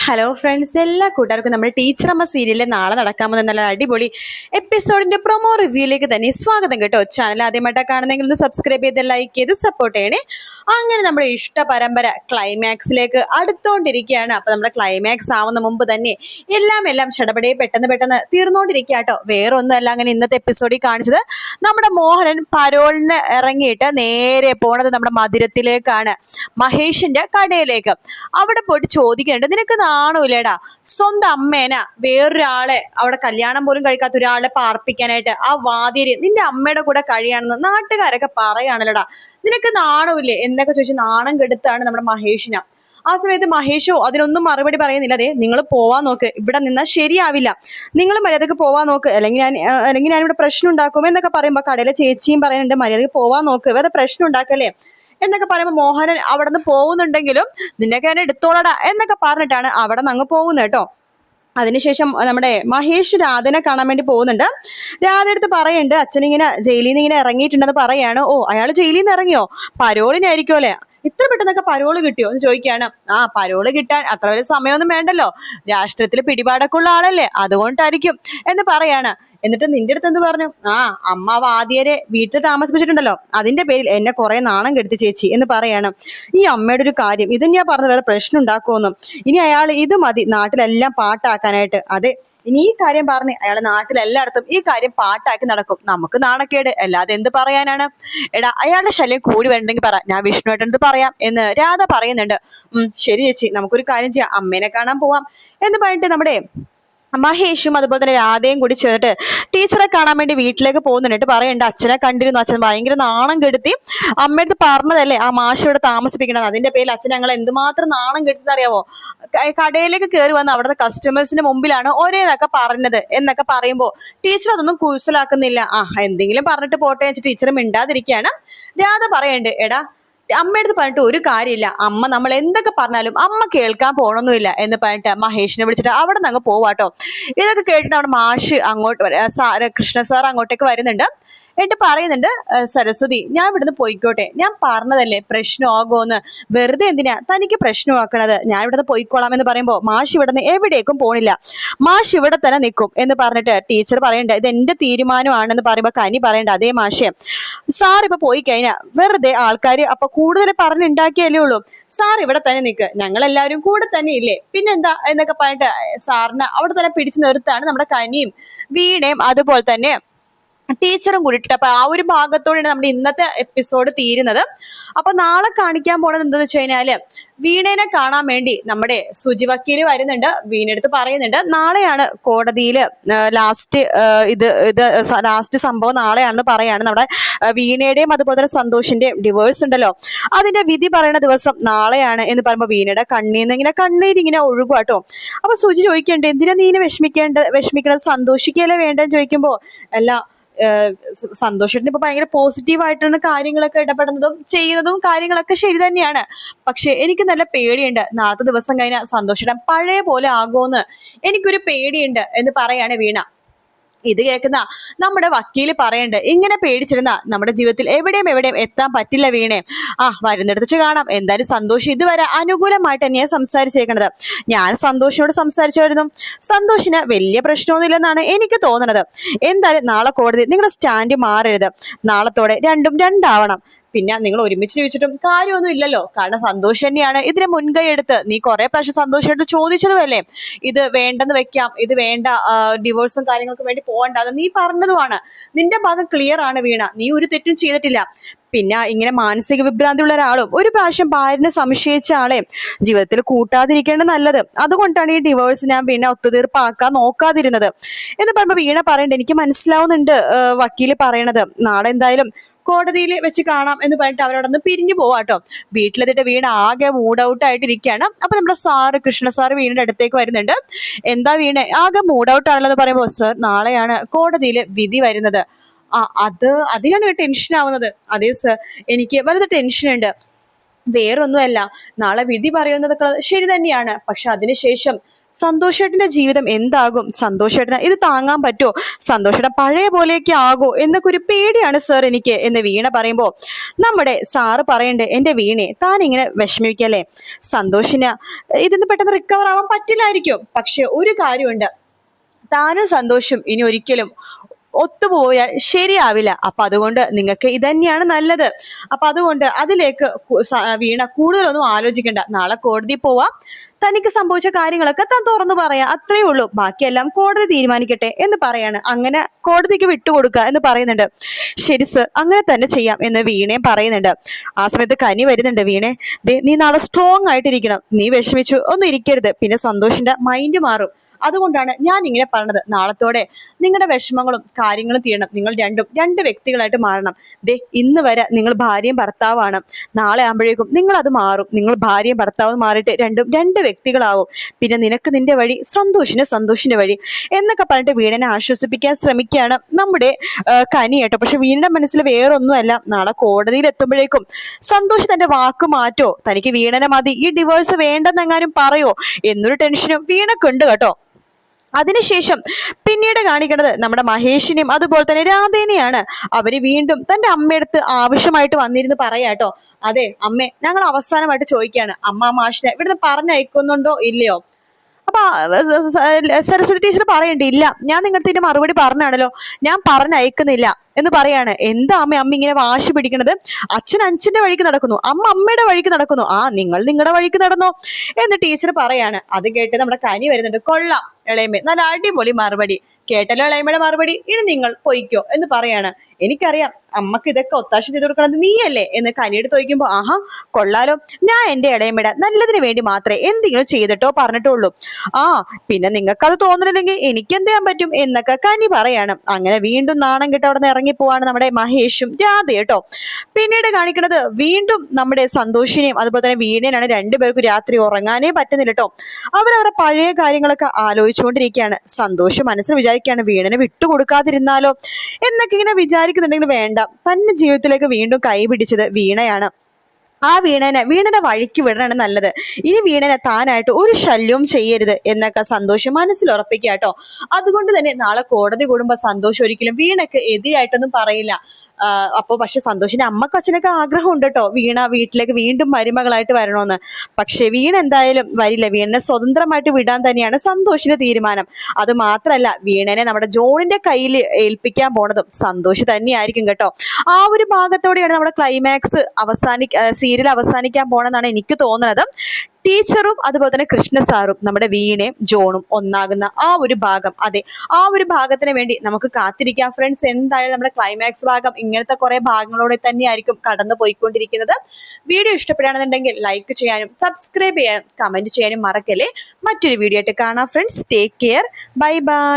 Hello friends, എല്ലാ കൂട്ടുകാർക്കും നമ്മുടെ ടീച്ചർ അമ്മ സീരിയലിൽ നാളെ നടക്കാൻ പോകുന്ന നല്ല അടിപൊളി എപ്പിസോഡിന്റെ പ്രൊമോ റിവ്യൂയിലേക്ക് തന്നെ സ്വാഗതം കേട്ടോ. ചാനൽ ആദ്യമായിട്ടാണ് കാണുന്നെങ്കിൽ ഒന്ന് സബ്സ്ക്രൈബ് ചെയ്ത് ലൈക്ക് ചെയ്ത് സപ്പോർട്ട് ചെയ്യണേ. അങ്ങനെ നമ്മുടെ ഇഷ്ട പരമ്പര ക്ലൈമാക്സിലേക്ക് അടുത്തോണ്ടിരിക്കുകയാണ്. അപ്പൊ നമ്മുടെ ക്ലൈമാക്സ് ആവുന്ന മുമ്പ് തന്നെ എല്ലാം ചടപടയെ പെട്ടെന്ന് തീർന്നുകൊണ്ടിരിക്കുക കേട്ടോ. വേറെ ഒന്നുമല്ല, അങ്ങനെ ഇന്നത്തെ എപ്പിസോഡിൽ കാണിച്ചത് നമ്മുടെ മോഹനൻ പരോളിന് ഇറങ്ങിയിട്ട് നേരെ പോണത് നമ്മുടെ മധുരത്തിലേക്കാണ്, മഹേഷിന്റെ കടയിലേക്ക്. അവിടെ പോയിട്ട് ചോദിക്കുന്നുണ്ട്, നിനക്ക് നാണമില്ലേടാ സ്വന്തം അമ്മേനാ വേറൊരാളെ അവിടെ കല്യാണം പോലും കഴിക്കാത്ത ഒരാളെ പാർപ്പിക്കാനായിട്ട് ആ വാതിരി നിന്റെ അമ്മയുടെ കൂടെ കഴിയാണെന്ന് നാട്ടുകാരൊക്കെ പറയാണല്ലോടാ, നിനക്ക് നാണമില്ലേ എന്നൊക്കെ ചോദിച്ച് നാണം കെടുത്താണ് നമ്മുടെ മഹേഷിന. ആ സമയത്ത് മഹേഷോ അതിനൊന്നും മറുപടി പറയുന്നില്ല. അതെ, നിങ്ങൾ പോവാൻ നോക്ക്, ഇവിടെ നിന്നാൽ ശരിയാവില്ല, നിങ്ങൾ മര്യാദക്ക് പോവാൻ നോക്ക്, അല്ലെങ്കിൽ ഞാൻ ഇവിടെ പ്രശ്നം ഉണ്ടാക്കും എന്നൊക്കെ പറയുമ്പോ കടയിലെ ചേച്ചിയും പറയുന്നുണ്ട്, മര്യാദക്ക് പോവാൻ നോക്ക്, വേറെ പ്രശ്നം ഉണ്ടാക്കല്ലേ എന്നൊക്കെ പറയുമ്പോൾ മോഹനൻ അവിടെ നിന്ന് പോകുന്നുണ്ടെങ്കിലും നിന്നൊക്കെ ഞാൻ എടുത്തോളടാ എന്നൊക്കെ പറഞ്ഞിട്ടാണ് അവിടെ നിന്ന് അങ്ങ് പോകുന്നത് കേട്ടോ. അതിനുശേഷം നമ്മുടെ മഹേഷ് രാധനെ കാണാൻ വേണ്ടി പോകുന്നുണ്ട്. രാധ എടുത്ത് പറയുന്നുണ്ട്, അച്ഛനിങ്ങനെ ജയിലിൽ നിന്ന് ഇങ്ങനെ ഇറങ്ങിയിട്ടുണ്ടെന്ന് പറയാണ്. ഓ, അയാൾ ജയിലിൽ നിന്ന് ഇറങ്ങിയോ? പരോളിനായിരിക്കും അല്ലേ, ഇത്ര പെട്ടെന്നൊക്കെ പരോള് കിട്ടിയോ എന്ന് ചോദിക്കുകയാണ്. ആ, പരോള് കിട്ടാൻ അത്ര വലിയ സമയമൊന്നും വേണ്ടല്ലോ, രാഷ്ട്രത്തിൽ പിടിപാടൊക്കെ ഉള്ള ആളല്ലേ, അതുകൊണ്ടായിരിക്കും എന്ന് പറയാണ്. എന്നിട്ട് നിന്റെ അടുത്ത് എന്ത് പറഞ്ഞു? ആ, അമ്മ വാദിയരെ വീട്ടിൽ താമസിപ്പിച്ചിട്ടുണ്ടല്ലോ, അതിന്റെ പേരിൽ എന്നെ കുറെ നാണം കെടുത്തി ചേച്ചി എന്ന് പറയാണ്. ഈ അമ്മയുടെ ഒരു കാര്യം ഇത് ഞാൻ പറഞ്ഞത് വേറെ പ്രശ്നം ഉണ്ടാക്കുമെന്നും, ഇനി അയാൾ ഇത് മതി നാട്ടിലെല്ലാം പാട്ടാക്കാനായിട്ട്. അതെ, ഇനി ഈ കാര്യം പറഞ്ഞ് അയാൾ നാട്ടിലെല്ലായിടത്തും ഈ കാര്യം പാട്ടാക്കി നടക്കും, നമുക്ക് നാണക്കേട്, അല്ലാതെ എന്ത് പറയാനാണ്. എടാ, അയാളുടെ ശല്യം കൂടി വരണ്ടെങ്കിൽ പറ, ഞാൻ വിഷ്ണുവായിട്ടെന്ത് പറയാം എന്ന് രാധ പറയുന്നുണ്ട്. ശരി ചേച്ചി, നമുക്കൊരു കാര്യം ചെയ്യാം, അമ്മേനെ കാണാൻ പോവാം എന്ന് പറഞ്ഞിട്ട് നമ്മുടെ മഹേഷും അതുപോലെ തന്നെ രാധയും കൂടി ചേർത്ത് ടീച്ചറെ കാണാൻ വേണ്ടി വീട്ടിലേക്ക് പോകുന്നുണ്ട്. പറയണ്ട, അച്ഛനെ കണ്ടിരുന്നു, അച്ഛൻ ഭയങ്കര നാണം കെടുത്തി, അമ്മയടുത്ത് പറഞ്ഞതല്ലേ ആ മാഷ് ഇവിടെ താമസിപ്പിക്കണത്, അതിന്റെ പേരിൽ അച്ഛൻ ഞങ്ങൾ എന്തുമാത്രം നാണം കെടുത്തി അറിയാവോ, കടയിലേക്ക് കയറി വന്ന് അവിടുത്തെ കസ്റ്റമേഴ്സിന്റെ മുമ്പിലാണ് ഒരേതൊക്കെ പറഞ്ഞത് എന്നൊക്കെ പറയുമ്പോ ടീച്ചർ അതൊന്നും കുശലാക്കുന്നില്ല. എന്തെങ്കിലും പറഞ്ഞിട്ട് പോട്ടെ വെച്ചിട്ട് ടീച്ചർ മിണ്ടാതിരിക്കുകയാണ്. രാധ പറയണ്ട്, എടാ അമ്മയടുത്ത് പറഞ്ഞിട്ട് ഒരു കാര്യമില്ല, അമ്മ നമ്മൾ എന്തൊക്കെ പറഞ്ഞാലും അമ്മ കേൾക്കാൻ പോണൊന്നുമില്ല എന്ന് പറഞ്ഞിട്ട് മഹേഷിനെ വിളിച്ചിട്ട് അവിടെ നിന്ന് അങ്ങ് പോവാട്ടോ. ഇതൊക്കെ കേട്ടിട്ട് നമ്മുടെ മാഷ് അങ്ങോട്ട് കൃഷ്ണ സാർ അങ്ങോട്ടേക്ക് വരുന്നുണ്ട്. എന്നിട്ട് പറയുന്നുണ്ട്, സരസ്വതി ഞാൻ ഇവിടുന്ന് പോയിക്കോട്ടെ, ഞാൻ പറഞ്ഞതല്ലേ പ്രശ്നമാകുമെന്ന്, വെറുതെ എന്തിനാ തനിക്ക് പ്രശ്നമാക്കണത്, ഞാൻ ഇവിടുന്ന് പോയിക്കോളാം എന്ന് പറയുമ്പോൾ മാഷ് ഇവിടുന്ന് എവിടേക്കും പോണില്ല, മാഷ് ഇവിടെ തന്നെ നിൽക്കും എന്ന് പറഞ്ഞിട്ട് ടീച്ചർ പറയണ്ട, ഇത് എന്റെ തീരുമാനമാണെന്ന് പറയുമ്പോൾ കനി പറയണ്ട, അതേ മാഷേ സാർ ഇപ്പൊ പോയി കഴിഞ്ഞാൽ വെറുതെ ആൾക്കാർ അപ്പൊ കൂടുതൽ പറഞ്ഞുണ്ടാക്കിയല്ലേ ഉള്ളൂ, സാർ ഇവിടെ തന്നെ നിൽക്ക്, ഞങ്ങളെല്ലാവരും കൂടെ തന്നെ ഇല്ലേ, പിന്നെന്താ എന്നൊക്കെ പറഞ്ഞിട്ട് സാറിന് അവിടെ തന്നെ പിടിച്ചു നിർത്താണ് നമ്മുടെ കനിയും വീണയും അതുപോലെ തന്നെ ടീച്ചറും കൂടിയിട്ട്. അപ്പൊ ആ ഒരു ഭാഗത്തോടെയാണ് നമ്മുടെ ഇന്നത്തെ എപ്പിസോഡ് തീരുന്നത്. അപ്പൊ നാളെ കാണിക്കാൻ പോണത് എന്താന്ന് വെച്ച് കഴിഞ്ഞാല് വീണേനെ കാണാൻ വേണ്ടി നമ്മുടെ സുജി വക്കീല് വരുന്നുണ്ട്. വീണെടുത്ത് പറയുന്നുണ്ട്, നാളെയാണ് കോടതിയിൽ ലാസ്റ്റ് സംഭവം നാളെയാണെന്ന് പറയാണ്. നമ്മുടെ വീണയുടെയും അതുപോലെ തന്നെ സന്തോഷിന്റെയും ഡിവോഴ്സ് ഉണ്ടല്ലോ, അതിന്റെ വിധി പറയുന്ന ദിവസം നാളെയാണ് എന്ന് പറയുമ്പോൾ വീണയുടെ കണ്ണീരിങ്ങനെ ഒഴുകുക കേട്ടോ. അപ്പൊ സുജി ചോദിക്കണ്ടേ, എന്തിനാ നീ വിഷമിക്കണത്, സന്തോഷിക്കല്ലേ വേണ്ടെന്ന് ചോദിക്കുമ്പോ അല്ല, സന്തോഷത്തിന് ഇപ്പൊ ഭയങ്കര പോസിറ്റീവായിട്ടാണ് കാര്യങ്ങളൊക്കെ ഇടപെടുന്നതും ചെയ്യുന്നതും കാര്യങ്ങളൊക്കെ ശരി തന്നെയാണ്, പക്ഷെ എനിക്ക് നല്ല പേടിയുണ്ട്, നാളത്തെ ദിവസം കഴിഞ്ഞാൽ സന്തോഷം പഴയ പോലെ ആകുമെന്ന് എനിക്കൊരു പേടിയുണ്ട് എന്ന് പറയാണ് വീണ. ഇത് കേൾക്കുന്ന നമ്മുടെ വക്കീല് പറയണ്ട്, ഇങ്ങനെ പേടിച്ചിരുന്ന നമ്മുടെ ജീവിതത്തിൽ എവിടെയും എത്താൻ പറ്റില്ല വീണേ, വരുന്നിടത്ത് കാണാം, എന്തായാലും സന്തോഷം ഇതുവരെ അനുകൂലമായിട്ട് തന്നെയാണ് സംസാരിച്ചേക്കണത്, ഞാൻ സന്തോഷിനോട് സംസാരിച്ചായിരുന്നു, സന്തോഷിന് വലിയ പ്രശ്നമൊന്നുമില്ലെന്നാണ് എനിക്ക് തോന്നണത്, എന്തായാലും നാളെ കോടതി നിങ്ങളുടെ സ്റ്റാൻഡ് മാറരുത്, നാളത്തോടെ രണ്ടും രണ്ടാവണം, പിന്നെ നിങ്ങൾ ഒരുമിച്ച് ചോദിച്ചിട്ടും കാര്യമൊന്നും ഇല്ലല്ലോ, കാരണം സന്തോഷം തന്നെയാണ് ഇതിനെ മുൻകൈ എടുത്ത്, നീ കുറെ പ്രാവശ്യം സന്തോഷം എടുത്ത് ചോദിച്ചതുമല്ലേ ഇത് വേണ്ടെന്ന് വെക്കാം, ഇത് വേണ്ട, ഡിവോഴ്സും കാര്യങ്ങൾക്കും വേണ്ടി പോകണ്ട, അത് നീ പറഞ്ഞതുമാണ്, നിന്റെ ഭാഗം ക്ലിയർ ആണ് വീണ, നീ ഒരു തെറ്റും ചെയ്തിട്ടില്ല, പിന്നെ ഇങ്ങനെ മാനസിക വിഭ്രാന്തി ഉള്ള ഒരാളും ഒരു പ്രാവശ്യം ഭാര്യനെ സംശയിച്ച ആളെ ജീവിതത്തിൽ കൂട്ടാതിരിക്കേണ്ടത് നല്ലത്, അതുകൊണ്ടാണ് ഈ ഡിവോഴ്സ് ഞാൻ പിന്നെ ഒത്തുതീർപ്പാക്കാൻ നോക്കാതിരുന്നത് എന്ന് പറയുമ്പോൾ വീണ പറയണ്ട, എനിക്ക് മനസ്സിലാവുന്നുണ്ട് വക്കീല് പറയണത്, നാളെ എന്തായാലും കോടതിയിൽ വെച്ച് കാണാം എന്ന് പറഞ്ഞിട്ട് അവരോടൊന്ന് പിരിഞ്ഞു പോവാട്ടോ. വീട്ടിലെത്തിയിട്ട് വീണ ആകെ മൂഡ് ഔട്ട് ആയിട്ടിരിക്കുകയാണ്. അപ്പൊ നമ്മുടെ കൃഷ്ണ സാറ് വീടിന്റെ അടുത്തേക്ക് വരുന്നുണ്ട്. എന്താ വീണ ആകെ മൂഡ് ഔട്ട് ആണല്ലോ എന്ന് പറയുമ്പോൾ, സർ നാളെയാണ് കോടതിയിൽ വിധി വരുന്നത്, അതിനാണ് ടെൻഷൻ ആവുന്നത്. അതെ സർ, എനിക്ക് വലുത് ടെൻഷൻ ഉണ്ട്, വേറൊന്നുമല്ല, നാളെ വിധി പറയുന്നത് ശരി തന്നെയാണ്, പക്ഷെ അതിനുശേഷം സന്തോഷേട്ടന്റെ ജീവിതം എന്താകും, സന്തോഷേട്ടന് ഇത് താങ്ങാൻ പറ്റുമോ, സന്തോഷേട്ടൻ പഴയ പോലെയൊക്കെ ആകോ എന്നൊക്കെ ഒരു പേടിയാണ് സർ എനിക്ക് എന്ന് വീണ പറയുമ്പോൾ നമ്മുടെ സാറ് പറയണ്ടേ, എന്റെ വീണെ താൻ ഇങ്ങനെ വിഷമിക്കല്ലേ, സന്തോഷിന് ഇതിന്ന് പെട്ടെന്ന് റിക്കവർ ആവാൻ പറ്റില്ലായിരിക്കും, പക്ഷെ ഒരു കാര്യമുണ്ട്, താനും സന്തോഷം ഇനി ഒരിക്കലും ഒത്തുപോയാൽ ശരിയാവില്ല. അപ്പൊ അതുകൊണ്ട് നിങ്ങൾക്ക് ഇതന്നെയാണ് നല്ലത്. അപ്പൊ അതുകൊണ്ട് അതിലേക്ക് വീണ കൂടുതലൊന്നും ആലോചിക്കണ്ട, നാളെ കോടതി പോവാം, തനിക്ക് സംഭവിച്ച കാര്യങ്ങളൊക്കെ താൻ തുറന്നു പറയാം, അത്രേ ഉള്ളൂ, ബാക്കിയെല്ലാം കോടതി തീരുമാനിക്കട്ടെ എന്ന് പറയാണ്. അങ്ങനെ കോടതിക്ക് വിട്ടുകൊടുക്കുക എന്ന് പറയുന്നുണ്ട്. ശരി സർ, അങ്ങനെ തന്നെ ചെയ്യാം എന്ന് വീണയും പറയുന്നുണ്ട്. ആ സമയത്ത് കനി വരുന്നുണ്ട്. വീണേ, നീ നാളെ സ്ട്രോങ് ആയിട്ടിരിക്കണം, നീ വിഷമിച്ചു ഒന്നും ഇരിക്കരുത്, പിന്നെ സന്തോഷിന്റെ മൈൻഡ് മാറും, അതുകൊണ്ടാണ് ഞാൻ ഇങ്ങനെ പറഞ്ഞത്. നാളത്തോടെ നിങ്ങളുടെ വിഷമങ്ങളും കാര്യങ്ങളും തീരണം, നിങ്ങൾ രണ്ട് വ്യക്തികളായിട്ട് മാറണം. ഇന്ന് വരെ നിങ്ങൾ ഭാര്യയും ഭർത്താവാണ്, നാളെ ആകുമ്പോഴേക്കും നിങ്ങൾ അത് മാറും, നിങ്ങൾ ഭാര്യയും ഭർത്താവും മാറിയിട്ട് രണ്ട് വ്യക്തികളാവും, പിന്നെ നിനക്ക് നിന്റെ വഴി, സന്തോഷിന്റെ വഴി എന്നൊക്കെ പറഞ്ഞിട്ട് വീണനെ ആശ്വസിപ്പിക്കാൻ ശ്രമിക്കുകയാണ് നമ്മുടെ കനി കേട്ടോ. പക്ഷെ വീണയുടെ മനസ്സിൽ വേറൊന്നുമല്ല, നാളെ കോടതിയിൽ എത്തുമ്പോഴേക്കും സന്തോഷ് തന്റെ വാക്ക് മാറ്റോ, തനിക്ക് വീണനെ മതി, ഈ ഡിവോഴ്സ് വേണ്ടെന്നെങ്ങാനും പറയോ എന്നൊരു ടെൻഷനും വീണക്കുണ്ട് കേട്ടോ. അതിനുശേഷം പിന്നീട് കാണിക്കുന്നത് നമ്മുടെ മഹേഷിനെയും അതുപോലെ തന്നെ രാധേനെയാണ്. അവര് വീണ്ടും തന്റെ അമ്മയടുത്ത് ആവശ്യമായിട്ട് വന്നിരുന്ന് പറയാട്ടോ, അതെ അമ്മേ, ഞങ്ങൾ അവസാനമായിട്ട് ചോദിക്കുകയാണ്, അമ്മ മാഷിനെ ഇവിടുന്ന് പറഞ്ഞയക്കുന്നുണ്ടോ ഇല്ലയോ. അപ്പൊ സരസ്വതി ടീച്ചർ പറയണ്ടേ, ഇല്ല, ഞാൻ നിങ്ങൾക്ക് ഇതിന്റെ മറുപടി പറഞ്ഞാണല്ലോ, ഞാൻ പറഞ്ഞയക്കുന്നില്ല എന്ന് പറയാണ്. എന്താ അമ്മ ഇങ്ങനെ വാശി പിടിക്കണത്, അച്ഛൻ അച്ഛന്റെ വഴിക്ക് നടക്കുന്നു, അമ്മ അമ്മയുടെ വഴിക്ക് നടക്കുന്നു, നിങ്ങൾ നിങ്ങളുടെ വഴിക്ക് നടന്നോ എന്ന് ടീച്ചർ പറയാണ്. അത് കേട്ട് നമ്മുടെ കനി വരുന്നുണ്ട്. കൊള്ളാം ഇളയമ്മ, നല്ല അടിപൊളി മറുപടി, കേട്ടല്ലോ ഇളയമ്മയുടെ മറുപടി, ഇനി നിങ്ങൾ പൊയ്ക്കോ എന്ന് പറയാണ്. എനിക്കറിയാം അമ്മക്ക് ഇതൊക്കെ ഒത്താശ ചെയ്ത് കൊടുക്കണത് നീയല്ലേ എന്ന് കനിയെടുത്ത് ചോദിക്കുമ്പോ, ആഹാ കൊള്ളാലോ, ഞാൻ എന്റെ ഇളയമ്മയുടെ നല്ലതിന് വേണ്ടി മാത്രമേ എന്തെങ്കിലും ചെയ്തിട്ടോ പറഞ്ഞിട്ടുള്ളൂ, പിന്നെ നിങ്ങൾക്കത് തോന്നണില്ലെങ്കിൽ എനിക്ക് എന്ത് ചെയ്യാൻ പറ്റും എന്നൊക്കെ കനി പറയാണ്. അങ്ങനെ വീണ്ടും നാണം കെട്ട് അവിടെ നിന്ന് ഇറങ്ങിപ്പോവാണ് നമ്മുടെ മഹേഷും രാധ കേട്ടോ. പിന്നീട് കാണിക്കുന്നത് വീണ്ടും നമ്മുടെ സന്തോഷിനെയും അതുപോലെ തന്നെ വീണേനാണ്. രണ്ടുപേർക്കും രാത്രി ഉറങ്ങാനേ പറ്റുന്നില്ല കേട്ടോ. അവരവരുടെ പഴയ കാര്യങ്ങളൊക്കെ ആലോചിച്ചുകൊണ്ടിരിക്കുകയാണ്. സന്തോഷം മനസ്സിൽ വിചാരിക്കുകയാണ്, വീണനെ വിട്ടുകൊടുക്കാതിരുന്നാലോ എന്നൊക്കെ ഇങ്ങനെ വിചാരിക്കുന്നുണ്ടെങ്കിൽ വേണ്ട, തന്റെ ജീവിതത്തിലേക്ക് വീണ്ടും കൈ പിടിച്ചത് വീണയാണ്. ആ വീണയുടെ വഴിക്ക് വിടണാണ് നല്ലത്. ഇനി വീണനെ താനായിട്ട് ഒരു ശല്യവും ചെയ്യരുത് എന്നൊക്കെ സന്തോഷം മനസ്സിൽ ഉറപ്പിക്കുക കേട്ടോ. അതുകൊണ്ട് തന്നെ നാളെ കോടതി കൂടുമ്പോ സന്തോഷം ഒരിക്കലും വീണക്ക് എതിരായിട്ടൊന്നും പറയില്ല. അപ്പൊ പക്ഷെ സന്തോഷിന്റെ അമ്മക്കും അച്ഛനൊക്കെ ആഗ്രഹം ഉണ്ട് കേട്ടോ, വീണ വീട്ടിലേക്ക് വീണ്ടും മരുമകളായിട്ട് വരണമെന്ന്. പക്ഷെ വീണ എന്തായാലും വരില്ല, വീണനെ സ്വതന്ത്രമായിട്ട് വിടാൻ തന്നെയാണ് സന്തോഷിന്റെ തീരുമാനം. അത് മാത്രല്ല, വീണനെ നമ്മുടെ ജോണിന്റെ കയ്യിൽ ഏൽപ്പിക്കാൻ പോണതും സന്തോഷ് തന്നെയായിരിക്കും കേട്ടോ. ആ ഒരു ഭാഗത്തോടെയാണ് നമ്മുടെ ക്ലൈമാക്സ് സീരിയൽ അവസാനിക്കാൻ പോണെന്നാണ് എനിക്ക് തോന്നുന്നത്. ടീച്ചറും അതുപോലെ തന്നെ കൃഷ്ണ സാറും നമ്മുടെ വീണയും ജോണും ഒന്നാകുന്ന ആ ഒരു ഭാഗം, അതെ ആ ഒരു ഭാഗത്തിന് വേണ്ടി നമുക്ക് കാത്തിരിക്കാം ഫ്രണ്ട്സ്. എന്തായാലും നമ്മുടെ ക്ലൈമാക്സ് ഭാഗം ഇങ്ങനത്തെ കുറെ ഭാഗങ്ങളോടെ തന്നെയായിരിക്കും കടന്നു പോയിക്കൊണ്ടിരിക്കുന്നത്. വീഡിയോ ഇഷ്ടപ്പെടുകയാണെന്നുണ്ടെങ്കിൽ ലൈക്ക് ചെയ്യാനും സബ്സ്ക്രൈബ് ചെയ്യാനും കമന്റ് ചെയ്യാനും മറക്കല്ലേ. മറ്റൊരു വീഡിയോ ആയിട്ട് കാണാം friends. Take care, bye bye.